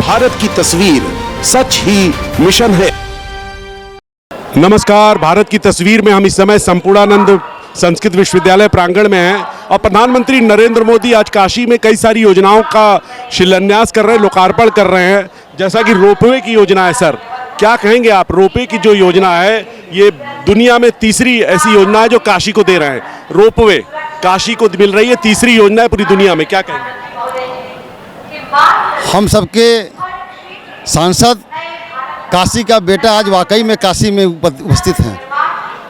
भारत की तस्वीर सच ही मिशन है। नमस्कार, भारत की तस्वीर में हम इस समय संपूर्णानंद संस्कृत विश्वविद्यालय प्रांगण में हैं और प्रधानमंत्री नरेंद्र मोदी आज काशी में कई सारी योजनाओं का शिलान्यास कर रहे हैं, लोकार्पण कर रहे हैं। जैसा कि रोपवे की योजना है, सर क्या कहेंगे आप? रोपवे की जो योजना है ये दुनिया में तीसरी ऐसी योजना है जो काशी को दे रहे हैं। रोपवे काशी को मिल रही है, तीसरी योजना है पूरी दुनिया में, क्या कहेंगे? हम सबके सांसद काशी का बेटा आज वाकई में काशी में उपस्थित हैं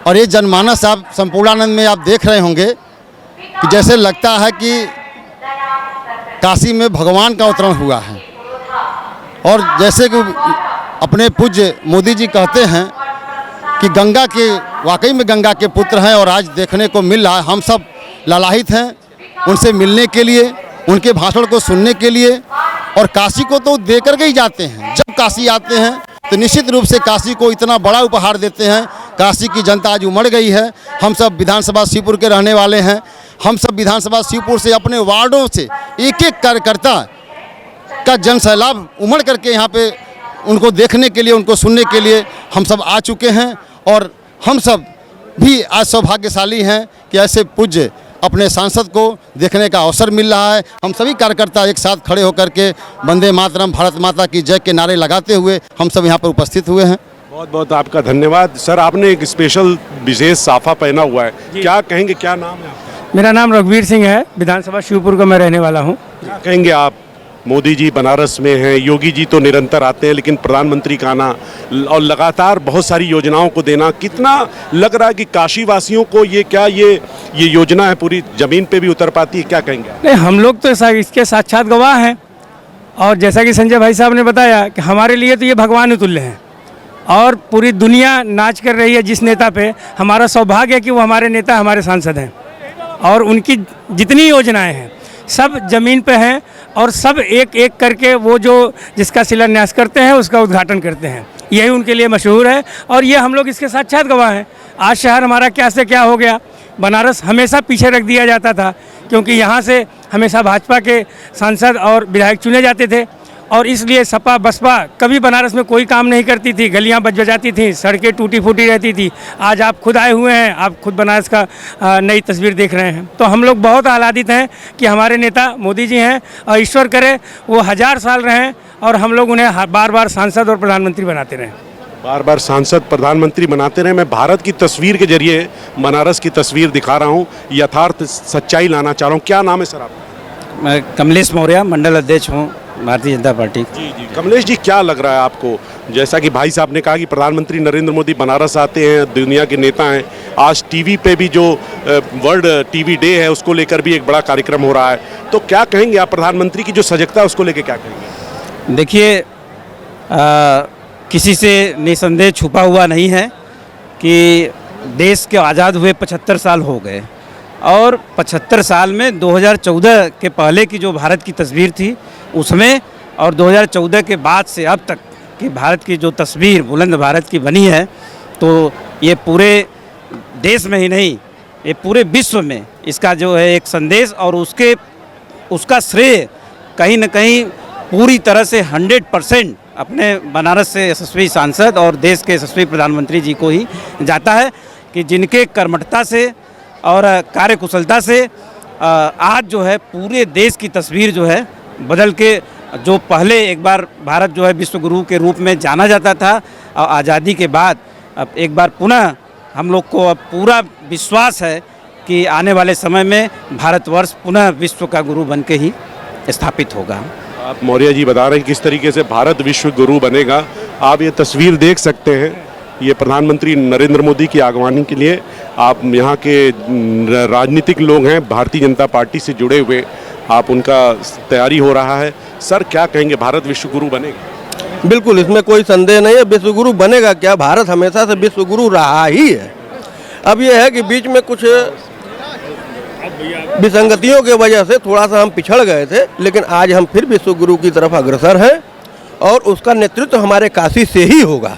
और ये जनमानस आप संपूर्णानंद में आप देख रहे होंगे कि जैसे लगता है कि काशी में भगवान का अवतरण हुआ है। और जैसे कि अपने पूज्य मोदी जी कहते हैं कि गंगा के वाकई में गंगा के पुत्र हैं और आज देखने को मिल रहा है। हम सब लालायित हैं उनसे मिलने के लिए, उनके भाषण को सुनने के लिए। और काशी को तो दे करके ही जाते हैं। जब काशी आते हैं तो निश्चित रूप से काशी को इतना बड़ा उपहार देते हैं। काशी की जनता आज उमड़ गई है। हम सब विधानसभा शिवपुर के रहने वाले हैं। हम सब विधानसभा शिवपुर से अपने वार्डों से एक एक कार्यकर्ता का जन सैलाब उमड़ करके यहाँ पे उनको देखने के लिए, उनको सुनने के लिए हम सब आ चुके हैं। और हम सब भी आज सौभाग्यशाली हैं कि ऐसे पूज्य अपने सांसद को देखने का अवसर मिल रहा है। हम सभी कार्यकर्ता एक साथ खड़े होकर के वंदे मातरम, भारत माता की जय के नारे लगाते हुए हम सब यहाँ पर उपस्थित हुए हैं। बहुत बहुत आपका धन्यवाद। सर आपने एक स्पेशल विशेष साफा पहना हुआ है, क्या कहेंगे? क्या नाम है आपका? मेरा नाम रघुवीर सिंह है, विधानसभा शिवपुर का मैं रहने वाला हूँ। क्या कहेंगे आप? मोदी जी बनारस में हैं, योगी जी तो निरंतर आते हैं, लेकिन प्रधानमंत्री का आना और लगातार बहुत सारी योजनाओं को देना, कितना लग रहा है कि काशी वासियों को ये योजना है पूरी जमीन पे भी उतर पाती है? क्या कहेंगे? नहीं, हम लोग तो इसके साक्षात गवाह हैं। और जैसा कि संजय भाई साहब ने बताया कि हमारे लिए तो ये भगवान तुल्य हैं और पूरी दुनिया नाच कर रही है जिस नेता पे। हमारा सौभाग्य है कि वो हमारे नेता, हमारे सांसद हैं और उनकी जितनी योजनाएं हैं सब जमीन पे हैं और सब एक एक करके वो जो जिसका शिलान्यास करते हैं उसका उद्घाटन करते हैं। यही उनके लिए मशहूर है और ये हम लोग इसके साक्षात गवाह हैं। आज शहर हमारा क्या से क्या हो गया। बनारस हमेशा पीछे रख दिया जाता था क्योंकि यहाँ से हमेशा भाजपा के सांसद और विधायक चुने जाते थे और इसलिए सपा बसपा कभी बनारस में कोई काम नहीं करती थी। गलियां बज जाती थी, सड़कें टूटी फूटी रहती थी। आज आप खुद आए हुए हैं, आप खुद बनारस का नई तस्वीर देख रहे हैं। तो हम लोग बहुत आह्लादित हैं कि हमारे नेता मोदी जी हैं और ईश्वर करे वो 1000 साल रहें और हम लोग उन्हें बार बार सांसद और प्रधानमंत्री बनाते रहें। बार बार सांसद प्रधानमंत्री बनाते रहे। मैं भारत की तस्वीर के जरिए बनारस की तस्वीर दिखा रहा हूँ, यथार्थ सच्चाई लाना चाह रहा हूँ। क्या नाम है सर आपका? मैं कमलेश मौर्य, मंडल अध्यक्ष हूँ भारतीय जनता पार्टी। जी कमलेश जी, क्या लग रहा है आपको? जैसा कि भाई साहब ने कहा कि प्रधानमंत्री नरेंद्र मोदी बनारस आते हैं, दुनिया के नेता हैं। आज टीवी पे भी जो वर्ल्ड टीवी डे है उसको लेकर भी एक बड़ा कार्यक्रम हो रहा है, तो क्या कहेंगे आप? प्रधानमंत्री की जो सजगता है उसको लेकर क्या कहेंगे? देखिए, किसी से निसंदेह छुपा हुआ नहीं है कि देश के आज़ाद हुए 75 साल हो गए और 75 साल में 2014 के पहले की जो भारत की तस्वीर थी उसमें और 2014 के बाद से अब तक की भारत की जो तस्वीर बुलंद भारत की बनी है, तो ये पूरे देश में ही नहीं, ये पूरे विश्व में इसका जो है एक संदेश और उसका श्रेय कहीं न कहीं पूरी तरह से 100% अपने बनारस से यशस्वी सांसद और देश के यशस्वी प्रधानमंत्री जी को ही जाता है कि जिनके कर्मठता से और कार्यकुशलता से आज जो है पूरे देश की तस्वीर जो है बदल के, जो पहले एक बार भारत जो है विश्व गुरु के रूप में जाना जाता था और आज़ादी के बाद अब एक बार पुनः हम लोग को अब पूरा विश्वास है कि आने वाले समय में भारतवर्ष पुनः विश्व का गुरु बन के ही स्थापित होगा। आप मौर्य जी बता रहे हैं किस तरीके से भारत विश्व गुरु बनेगा। आप ये तस्वीर देख सकते हैं, ये प्रधानमंत्री नरेंद्र मोदी की आगवानी के लिए आप यहाँ के राजनीतिक लोग हैं भारतीय जनता पार्टी से जुड़े हुए, आप उनका तैयारी हो रहा है। सर क्या कहेंगे, भारत विश्व गुरु बनेगा? बिल्कुल, इसमें कोई संदेह नहीं है। विश्व गुरु बनेगा क्या, भारत हमेशा से विश्व गुरु रहा ही है। अब यह है कि बीच में कुछ विसंगतियों की वजह से थोड़ा सा हम पिछड़ गए थे, लेकिन आज हम फिर विश्व गुरु की तरफ अग्रसर हैं और उसका नेतृत्व हमारे काशी से ही होगा।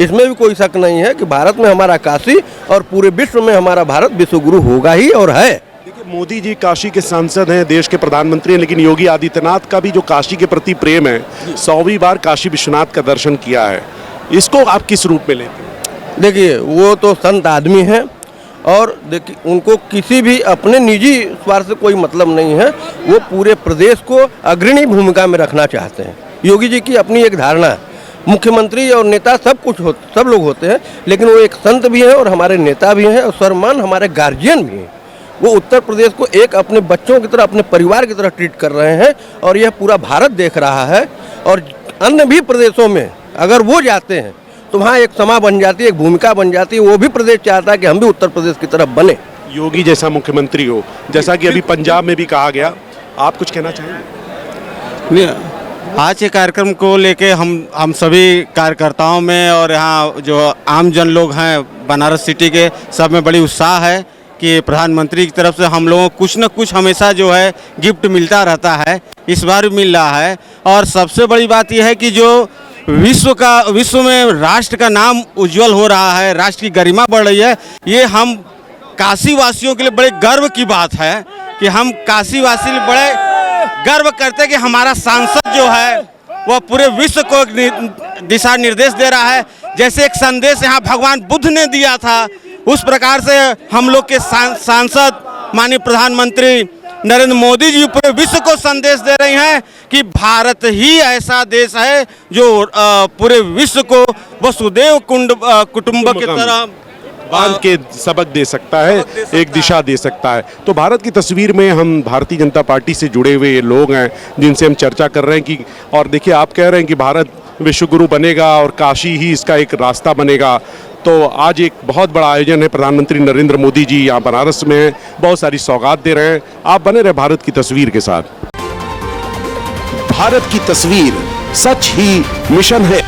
इसमें भी कोई शक नहीं है कि भारत में हमारा काशी और पूरे विश्व में हमारा भारत विश्व गुरु होगा ही और है। देखिए, मोदी जी काशी के सांसद हैं, देश के प्रधानमंत्री हैं, लेकिन योगी आदित्यनाथ का भी जो काशी के प्रति प्रेम है, 100वीं बार काशी विश्वनाथ का दर्शन किया है। इसको आप किस रूप में लेते हैं? देखिए, वो तो संत आदमी हैं और देखिए उनको किसी भी अपने निजी स्वार्थ से कोई मतलब नहीं है। वो पूरे प्रदेश को अग्रणी भूमिका में रखना चाहते हैं। योगी जी की अपनी एक धारणा है, मुख्यमंत्री और नेता सब लोग होते हैं, लेकिन वो एक संत भी हैं और हमारे नेता भी हैं और सर्वमान हमारे गार्जियन भी हैं। वो उत्तर प्रदेश को एक अपने बच्चों की तरह, अपने परिवार की तरह ट्रीट कर रहे हैं और यह पूरा भारत देख रहा है। और अन्य भी प्रदेशों में अगर वो जाते हैं तो वहाँ एक समा बन जाती है, एक भूमिका बन जाती है। वो भी प्रदेश चाहता है कि हम भी उत्तर प्रदेश की तरफ बने। योगी जैसा मुख्यमंत्री हो, जैसा कि अभी पंजाब में भी कहा गया, आप कुछ कहना चाहेंगे? आज के कार्यक्रम को लेके हम सभी कार्यकर्ताओं में और यहाँ जो आम जन लोग हैं बनारस सिटी के, सब में बड़ी उत्साह है कि प्रधानमंत्री की तरफ से हम लोगों को कुछ न कुछ हमेशा जो है गिफ्ट मिलता रहता है। इस बार भी मिल रहा है। और सबसे बड़ी बात यह है कि जो विश्व में राष्ट्र का नाम उज्जवल हो रहा है, राष्ट्र की गरिमा बढ़ रही है, ये हम काशी वासियों के लिए बड़े गर्व की बात है कि हम काशी वासी बड़े गर्व करते हैं कि हमारा सांसद जो है वह पूरे विश्व को दिशा निर्देश दे रहा है। जैसे एक संदेश यहाँ भगवान बुद्ध ने दिया था, उस प्रकार से हम लोग के सांसद माननीय प्रधानमंत्री नरेंद्र मोदी जी पूरे विश्व को संदेश दे रहे हैं कि भारत ही ऐसा देश है जो पूरे विश्व को वसुदेव कुटुंब की तरह बांध के सबक दे सकता है, एक दिशा दे सकता है। तो भारत की तस्वीर में हम भारतीय जनता पार्टी से जुड़े हुए ये लोग हैं जिनसे हम चर्चा कर रहे हैं कि, और देखिए आप कह रहे हैं कि भारत विश्वगुरु बनेगा और काशी ही इसका एक रास्ता बनेगा। तो आज एक बहुत बड़ा आयोजन है, प्रधानमंत्री नरेंद्र मोदी जी यहाँ बनारस में हैं, बहुत सारी सौगात दे रहे हैं। आप बने रहे भारत की तस्वीर के साथ। भारत की तस्वीर सच ही मिशन है।